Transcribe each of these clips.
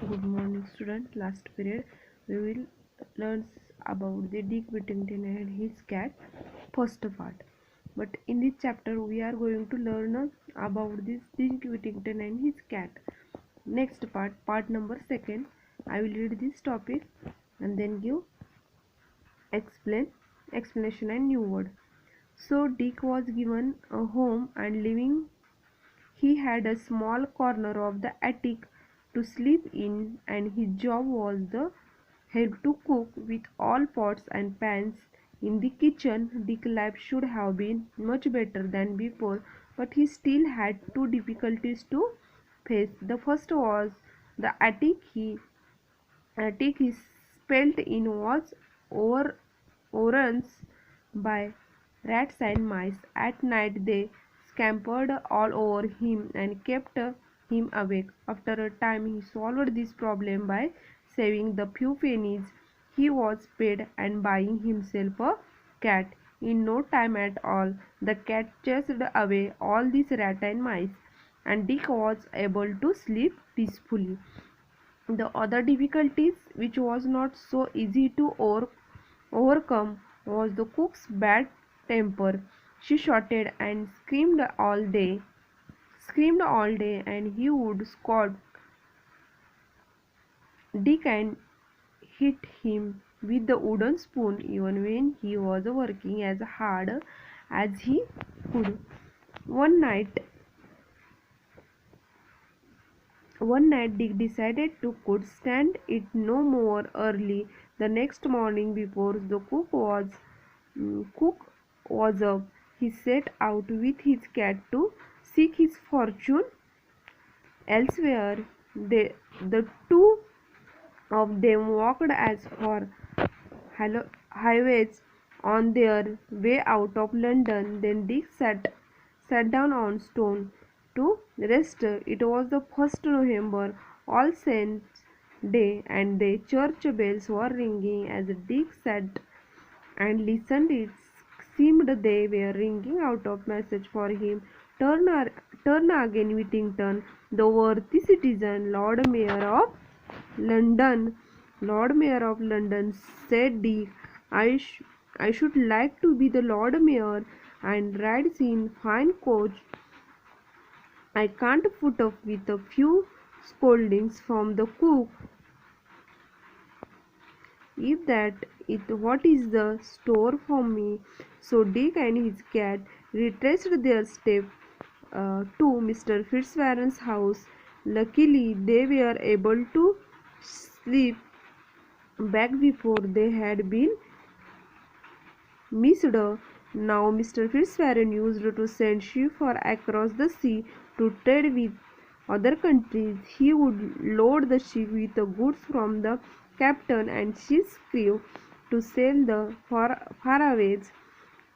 Good morning, student. Last period we will learn about the Dick Whittington and his cat, first part. But in this chapter we are going to learn about this Dick Whittington and his cat. Next part number second. I will read this topic and then give explanation and new word. So Dick was given a home and living. He had a small corner of the attic to sleep in, and his job was the help to cook with all pots and pans in the kitchen. Dick's life should have been much better than before, but he still had two difficulties to face. The first was the attic he spelt in was overrun by rats and mice. At night they scampered all over him and kept him awake. After a time he solved this problem by saving the few pennies he was paid and buying himself a cat. In no time at all, the cat chased away all these rats and mice, and Dick was able to sleep peacefully. The other difficulties, which was not so easy to overcome, was the cook's bad temper. She shouted and screamed all day, and he would scold Dick and hit him with the wooden spoon even when he was working as hard as he could. One night, One night Dick decided to could stand it no more. Early the next morning, before the cook was up, he set out with his cat to seek his fortune elsewhere. The two of them walked as far highways on their way out of London. Then Dick sat down on stone to rest. It was the 1st November, All Saints' Day, and the church bells were ringing. As Dick sat and listened, it seemed they were ringing out a message for him. Turn again, Whittington, the worthy citizen, London. Lord Mayor of London, said Dick. I should like to be the Lord Mayor and ride in fine coach. I can't put up with a few scoldings from the cook. If that is what is the store for me. So Dick and his cat retraced their steps to Mr. Fitzwarren's house. Luckily, they were able to sleep back before they had been missed. Now Mr. Fitzwarren used to send ships across the sea to trade with other countries. He would load the ship with the goods from the captain and ship's crew to sell the faraway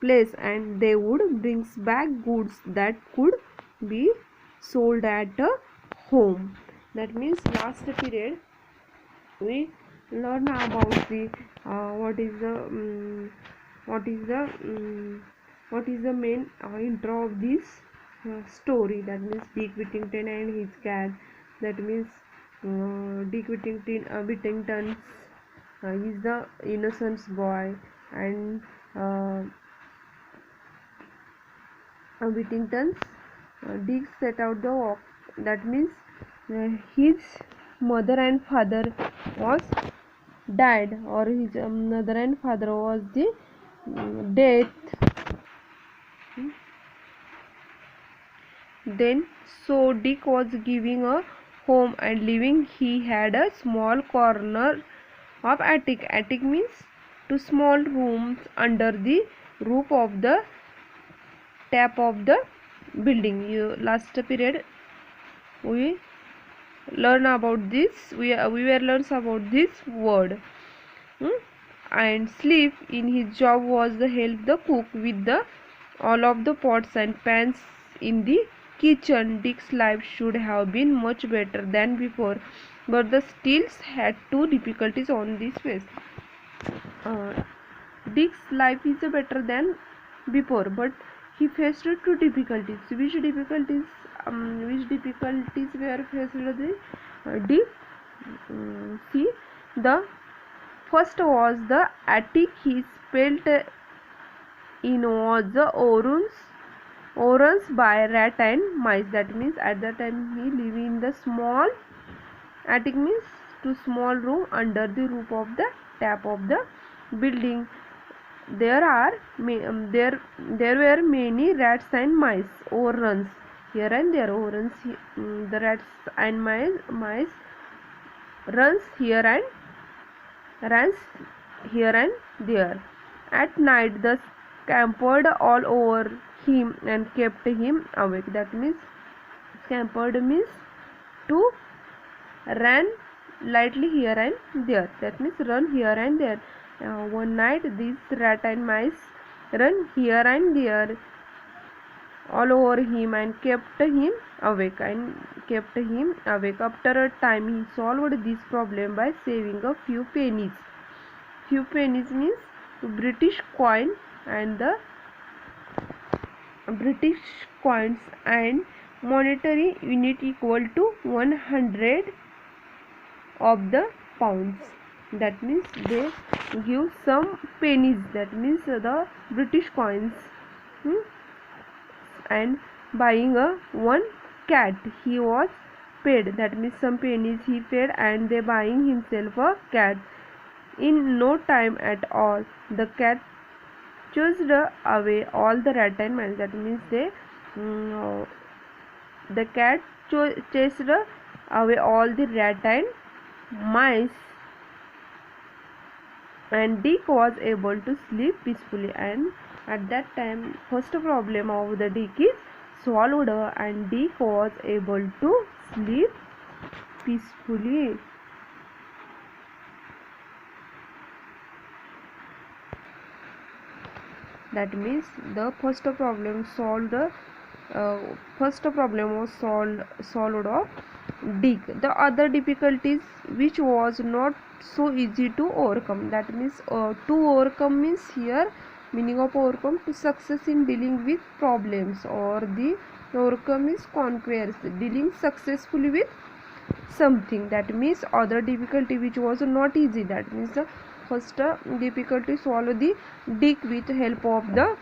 place, and they would bring back goods that could be sold at home. That means last period we learn about the what is the what is the main intro of this story. That means Dick Whittington and his cat. That means Whittington is the innocent boy, and Whittington's Dick set out the walk. That means his mother and father was died, or his mother and father was the death. Then so Dick was giving a home and living. He had a small corner of attic. Attic means two small rooms under the roof of the top of the building. Last period we learn about this. We were learns about this word. And sleep in his job was to help the cook with the all of the pots and pans in the kitchen. Dick's life should have been much better than before, but the stills had two difficulties on this face. Dick's life is better than before, but he faced two difficulties. Which difficulties were faced the Dick? See, the first was the attic he spelt in was the orons by rat and mice. That means at that time he live in the small attic, means to small room under the roof of the top of the building. There were many rats and mice, overruns here and there. Overruns, the rats and mice runs here and runs here and there. At night, they scampered all over him and kept him awake. That means scampered means to run lightly here and there. That means run here and there. One night, these rat and mice run here and there all over him and kept him awake. After a time, he solved this problem by saving a few pennies. Few pennies means British coin, and the British coins and monetary unit equal to 100 of the pounds. That means they give some pennies, that means the British coins, and buying a one cat he was paid. That means some pennies he paid and they buying himself a cat. In no time at all, the cat chased away all the rat and mice. That means the cat chased away all the rat and mice, and Dick was able to sleep peacefully. And at that time, first problem of the Dick is solved, and Dick was able to sleep peacefully. That means the first problem solved. First problem was solved of Dick. The other difficulties which was not so easy to overcome. That means to overcome means here meaning of overcome to success in dealing with problems, or the overcome is conquers, dealing successfully with something. That means other difficulty which was not easy. That means the first difficulty solve the Dick with help of the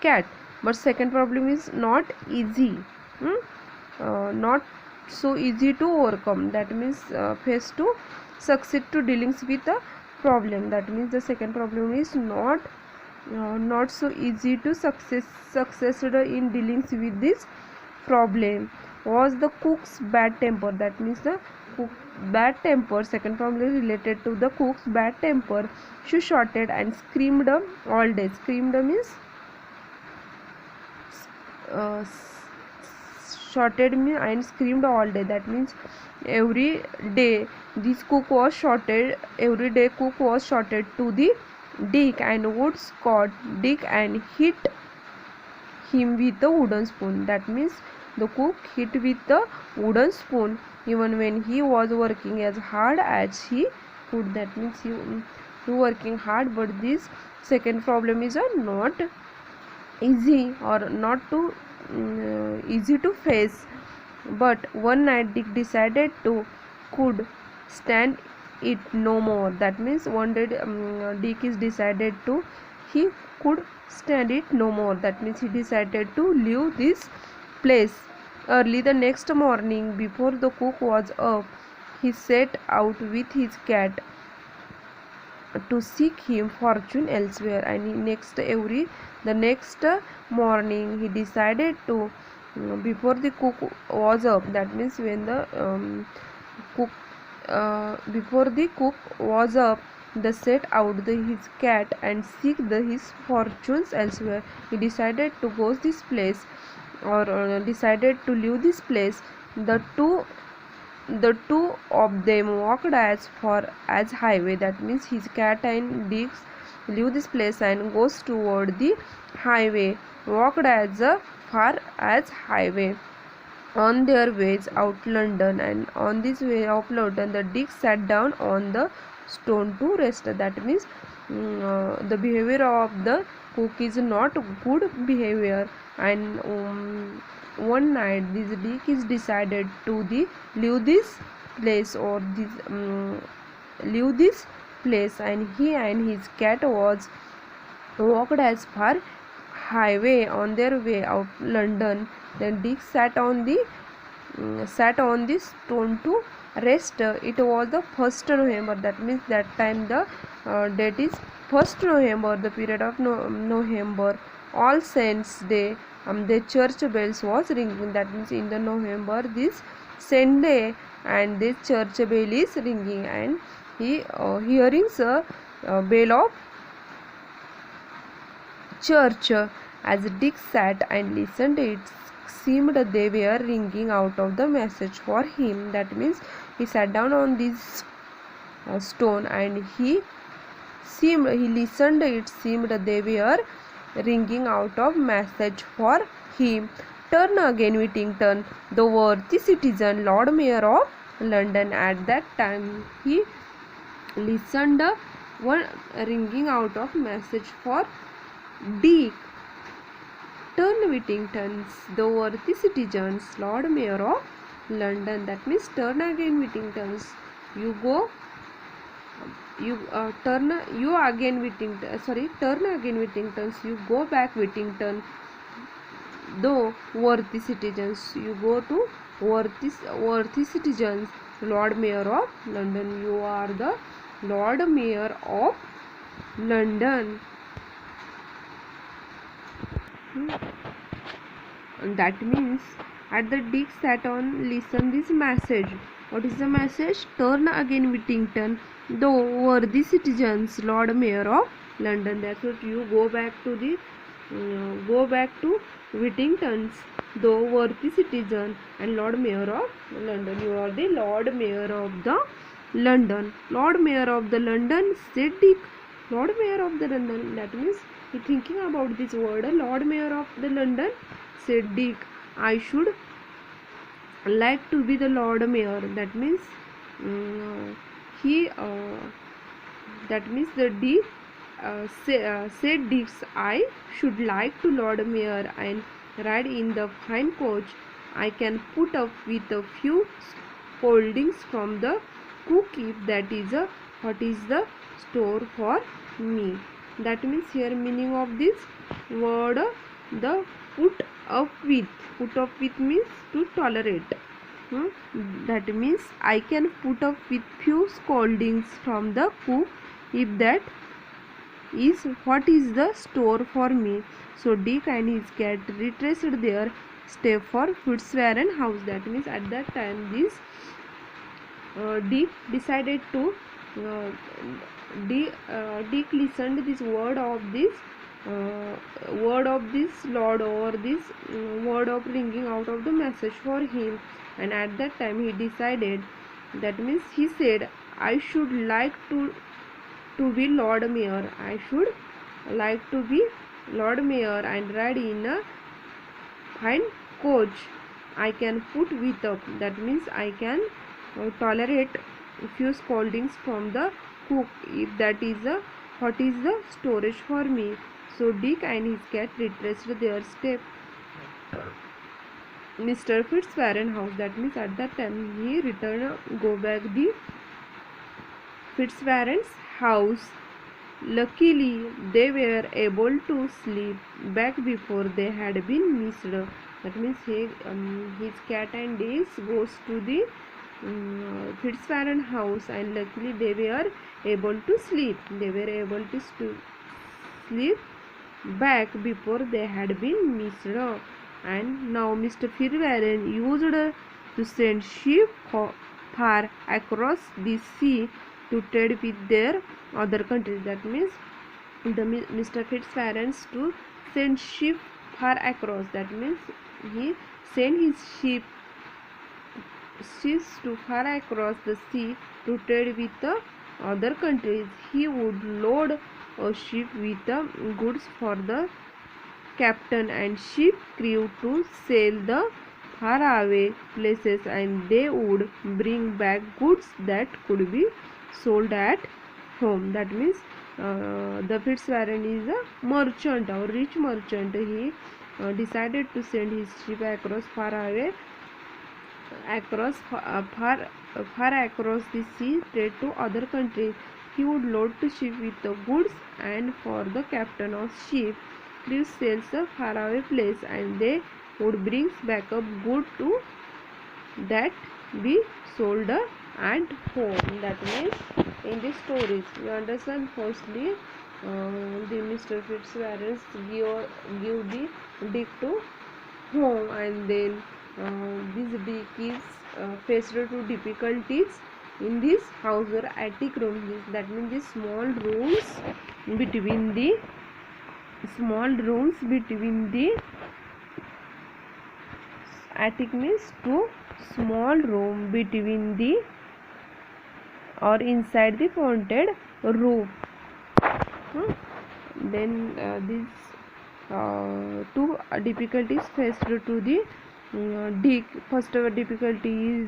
cat, but second problem is not easy, not so easy to overcome. That means face to succeed to dealings with a problem. That means the second problem is not so easy to success in dealings with this problem. Was the cook's bad temper. That means the cook bad temper. Second problem is related to the cook's bad temper. She shouted and screamed all day. Screamed means shouted me and screamed all day. That means every day this cook was shouted. Every day cook was shouted to the Dick and would scold Dick and hit him with a wooden spoon. That means the cook hit with the wooden spoon even when he was working as hard as he could. That means he working hard, but this second problem is not easy or not too easy to face. But one night Dick decided to could stand it no more. That means one day Dick is decided to he could stand it no more. That means he decided to leave this place. Early the next morning, before the cook was up, he set out with his cat to seek him fortune elsewhere. And the next morning he decided to before the cook was up. That means when the cook before the cook was up, they set out his cat and seek his fortunes elsewhere. He decided to go this place, or decided to leave this place. The two of them walked as far as highway. That means his cat and Dick leave this place and goes toward the highway, walked as far as highway. On their ways out London, and on this way of London, the Dick sat down on the stone to rest. That means the behavior of the cook is not good behavior, and one night this Dick is decided to leave this place or this leave this place, and he and his cat was walked as far highway on their way out London. Then Dick sat on the stone to rest. It was the 1st November. That means that time the date is 1st November, the period of November. All Saints Day. The church bells was ringing. That means in the November this Sunday, and this church bell is ringing, and he hearing a bell of church. As Dick sat and listened, it seemed they were ringing out of the message for him. That means he sat down on this stone, and he listened. It seemed they were ringing out of message for him. Turn again, Whittington, the worthy citizen, Lord Mayor of London. At that time, he listened one ringing out of message for Dick. Turn, Whittingtons, the worthy citizens, Lord Mayor of London. That means turn again, Whittingtons. You go. Turn again, Whittingtons. You go back, Whittington. Though worthy citizens, you go to worthy citizens, Lord Mayor of London. You are the Lord Mayor of London. That means at the Dick sat on listen this message. What is the message? Turn again, Whittington, though worthy citizens, Lord Mayor of London. That's what you go back to Whittingtons, though worthy citizen and Lord Mayor of London. You are the Lord Mayor of the London. Lord Mayor of the London, said Dick. Lord Mayor of the London. That means he thinking about this word, Lord Mayor of the London, said Dick. I should like to be the Lord Mayor. That means the Dick said Dick, I should like to Lord Mayor and ride in the fine coach. I can put up with a few scoldings from the cook if that is what is the store for me. That means here meaning of this word, the put up with. Put up with means to tolerate. That means I can put up with few scoldings from the cook if that is what is the store for me. So Dick and his cat retraced their step for Fitzwarren House. That means at that time this Dick decided to Dick listened this word of this Lord, or this word of ringing out of the message for him, and at that time he decided. That means he said, I should like to be Lord Mayor. I should like to be Lord Mayor and ride in a fine coach. I can put with up. That means I can tolerate a few scoldings from the cook if that is what is the storage for me. So Dick and his cat retraced their step. Mr. Fitzwarren House. That means at that time he returned, go back the Fitzwarren's house. Luckily, they were able to sleep back before they had been missed. That means his cat and Dick goes to the Fitzwarren house, and luckily they were able to sleep. They were able to sleep back before they had been missed. And now Mr. Fitzwarren used to send sheep far across the sea to trade with their other countries. That means Mr. Fitzwarren to send sheep far across. That means he sent his ships to far across the sea to trade with the other countries. He would load a ship with goods for the captain and ship crew to sail the far away places, and they would bring back goods that could be sold at home. That means the Fitzwarren is a merchant or rich merchant. He decided to send his ship across far far across the sea, trade to other countries. He would load the ship with the goods, and for the captain of ship, leave sails a faraway place, and they would bring back up good to that be sold at home. That means in the stories you understand. Firstly, the Mr. Fitzwarren give the Dick to home, and then this Dick is faced to difficulties in this house or attic room. That means the between the small rooms between the attic means two small room between the or inside the haunted roof. Then these two difficulties faced to the Dick. First difficulty is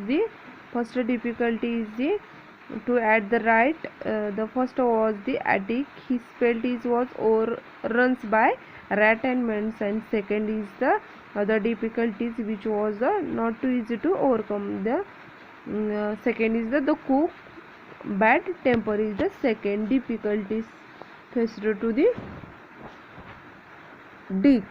the to at the right. The first was the attic. His felt is was overruns by rat and mice, and second is the other difficulties which was not too easy to overcome. The second is the cook bad temper is the second difficulties faced to the Dick.